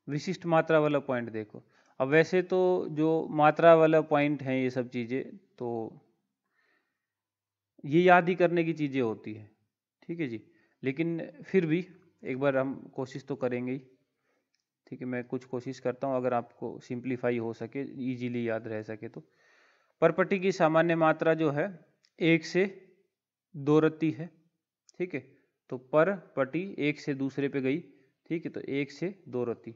विशिष्ट मात्रा वाला पॉइंट देखो। अब वैसे तो जो मात्रा वाला पॉइंट है ये सब चीज़ें, तो ये याद ही करने की चीज़ें होती है, ठीक है जी। लेकिन फिर भी एक बार हम कोशिश तो करेंगे ही, ठीक है। मैं कुछ कोशिश करता हूँ, अगर आपको सिंप्लीफाई हो सके, इजीली याद रह सके तो। परपटी की सामान्य मात्रा जो है 1 से 2 रत्ती है, ठीक है। तो पर पटी 1 से दूसरे पे गई, ठीक है, तो 1 से 2 रत्ती।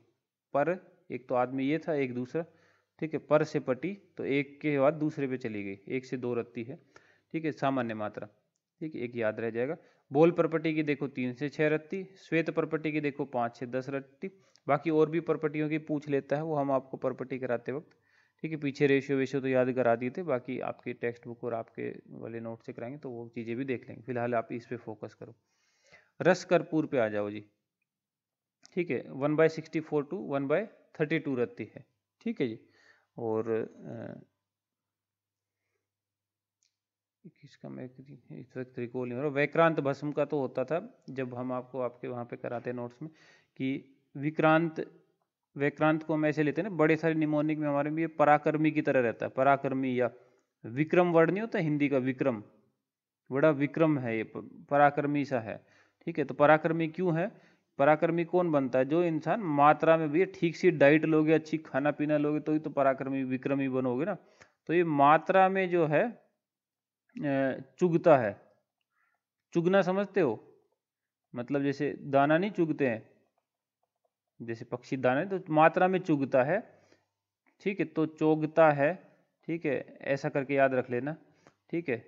पर एक तो आदमी ये था, एक दूसरा, ठीक है। पर से पटी तो एक के बाद दूसरे पे चली गई, 1 से 2 रत्ती है, ठीक है, सामान्य मात्रा, ठीक है। एक याद रह जाएगा। बोल परपटी की देखो 3 से 6 रत्ती, श्वेत परपटी की देखो 5 से 10 रत्ती। बाकी और भी परपटियों की पूछ लेता है, वो हम आपको परपटी कराते वक्त, ठीक है। पीछे रेशियो वेशियो तो याद करा दिए थे, बाकी आपके टेक्स्ट बुक और आपके वाले नोट से कराएंगे तो वो चीज़ें भी देख लेंगे। फिलहाल आप इस पे फोकस करो। रस कर्पूर पे आ जाओ जी, ठीक है। 1/64 टू 1/32 रत्ती है, ठीक है जी। और किसका मैं इस वक्त रिकॉल नहीं हो रहा। वैक्रांत भस्म का तो होता था जब हम आपको आपके वहाँ पे कराते हैं नोट्स में, कि विक्रांत वैक्रांत को हम ऐसे लेते हैं ना, बड़े सारे निमोनिक में हमारे में ये पराक्रमी की तरह रहता है, पराक्रमी या विक्रम वर्ड नहीं होता हिंदी का, विक्रम, बड़ा विक्रम है ये, पराक्रमी सा है, ठीक है। तो पराक्रमी क्यों है? पराक्रमी कौन बनता है? जो इंसान मात्रा में भी ठीक सी डाइट लोगे, अच्छी खाना पीना लोगे तो ही तो पराक्रमी विक्रमी बनोगे ना। तो ये मात्रा में जो है चुगता है। चुगना समझते हो? मतलब जैसे दाना नहीं चुगते हैं, जैसे पक्षी दाना, तो मात्रा में चुगता है, ठीक है। तो चोगता है, ठीक है, ऐसा करके याद रख लेना, ठीक है।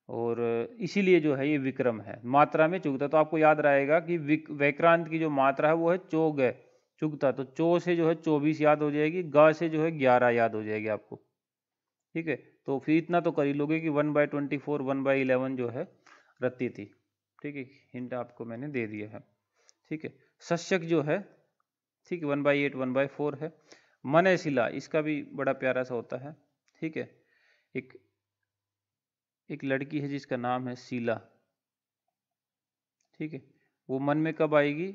और इसीलिए जो है ये विक्रम है, मात्रा में चुगता। तो आपको याद रहेगा कि वैक्रांत की जो मात्रा है वो है चोग है, चुगता। तो चो से जो है 24 याद हो जाएगी, गा से जो है 11 याद हो जाएगी आपको, ठीक है। तो फिर इतना तो कर ही लोगे कि 1/24 1/11 जो है रत्ती थी, ठीक है। हिंट आपको मैंने दे दिया है, ठीक है। शस्यक जो है, ठीक है, 1/8 1/4 है। मन शिला, इसका भी बड़ा प्यारा सा होता है, ठीक है। एक एक लड़की है जिसका नाम है शीला, ठीक है। वो मन में कब आएगी?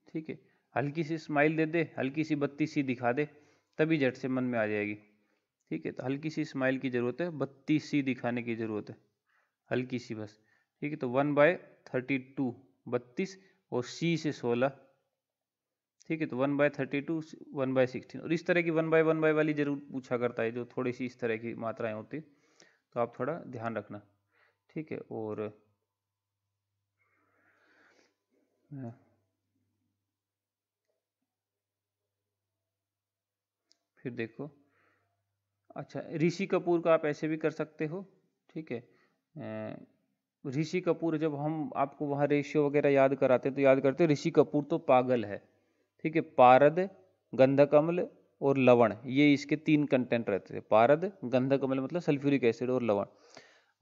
ठीक है, हल्की सी स्माइल दे दे, हल्की सी बत्ती सी दिखा दे, तभी झट से मन में आ जाएगी, ठीक है। तो हल्की सी स्माइल की जरूरत है, बत्ती सी दिखाने की जरूरत है, हल्की सी बस, ठीक है। तो 1/32 32, और सी से 16, ठीक है। तो 1/32 1/16, और इस तरह की 1/1 वाली जरूर पूछा करता है, जो थोड़ी सी इस तरह की मात्राएं होती, तो आप थोड़ा ध्यान रखना, ठीक है। और फिर देखो, अच्छा, ऋषि कपूर का आप ऐसे भी कर सकते हो, ठीक है। ऋषि कपूर जब हम आपको वहाँ रेशियो वगैरह याद कराते तो याद करते ऋषि कपूर तो पागल है, ठीक है। पारद, गंधकमल और लवण, ये इसके 3 कंटेंट रहते थे। पारद, गंधकमल मतलब सल्फ्यूरिक एसिड, और लवण,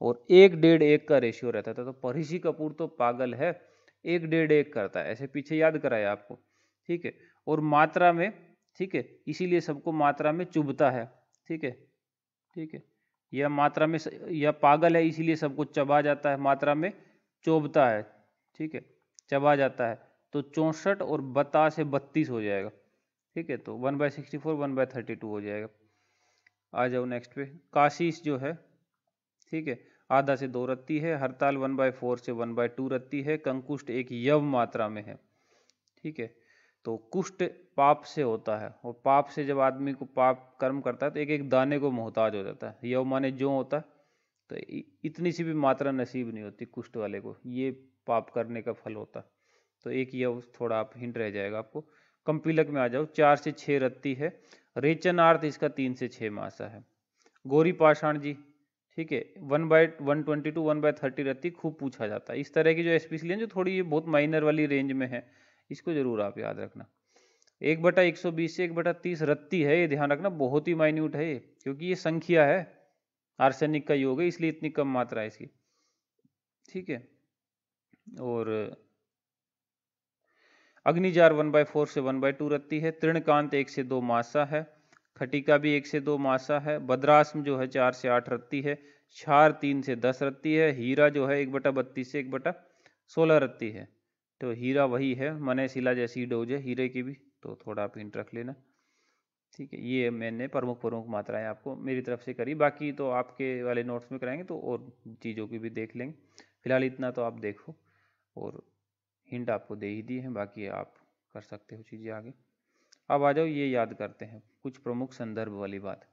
और 1:1:1 का रेशियो रहता था। तो ऋषि कपूर तो पागल है, 1:1:1 करता है, ऐसे पीछे याद कराया आपको, ठीक है। और मात्रा में, ठीक है, इसीलिए सबको मात्रा में चुभता है, ठीक है, ठीक है। यह मात्रा में यह पागल है इसीलिए सबको चबा जाता है, मात्रा में चोबता है, ठीक है, चबा जाता है। तो 64 और बता से 32 हो जाएगा, ठीक है। तो 1/64 1/32 हो जाएगा। आ जाओ नेक्स्ट पे। काशीस जो है, ठीक है, आधा से 2 रत्ती है। हड़ताल 1/4 से 1/2 रत्ती है। कंकुष्ट एक यव मात्रा में है, ठीक है। तो कुष्ठ पाप से होता है, और पाप से जब आदमी को पाप कर्म करता है तो एक एक दाने को मोहताज हो जाता है। यव माने जो होता है, तो इतनी सी भी मात्रा नसीब नहीं होती कुष्ठ वाले को, ये पाप करने का फल होता है। तो एक यव थोड़ा आप हिंट रह जाएगा आपको। कंपिलक में आ जाओ, 4 से 6 रत्ती है। रेचनार्थ इसका 3 से 6 मासा है। गौरी पाषाण जी, ठीक है, 1/122 1/30 रत्ती खूब पूछा जाता है। इस तरह की जो स्पेशली जो थोड़ी ये बहुत माइनर वाली रेंज में है, इसको जरूर आप याद रखना। 1/120 से 1/30 रत्ती है, ये ध्यान रखना, बहुत ही माइन्यूट है ये, क्योंकि ये संख्या है, आर्सेनिक का योग है, इसलिए इतनी कम मात्रा है इसकी, ठीक है। और अग्निजार 1/4 से 1/2 रत्ती है। तृणकांत 1 से 2 मासा है। खटिका भी 1 से 2 मासा है। भद्रास्म जो है 4 से 8 रत्ती है। क्षार 3 से 10 रत्ती है। हीरा जो है 1/32 से 1/16 रत्ती है। तो हीरा वही है, मने शिला जैसी डोज है हीरे की भी, तो थोड़ा आप हिंट रख लेना, ठीक है। ये मैंने प्रमुख प्रमुख मात्राएं आपको मेरी तरफ से करी, बाकी तो आपके वाले नोट्स में कराएंगे तो और चीज़ों की भी देख लेंगे। फिलहाल इतना तो आप देखो, और हिंट आपको दे ही दी है, बाकी आप कर सकते हो चीज़ें आगे। अब आ जाओ, ये याद करते हैं कुछ प्रमुख संदर्भ वाली बात।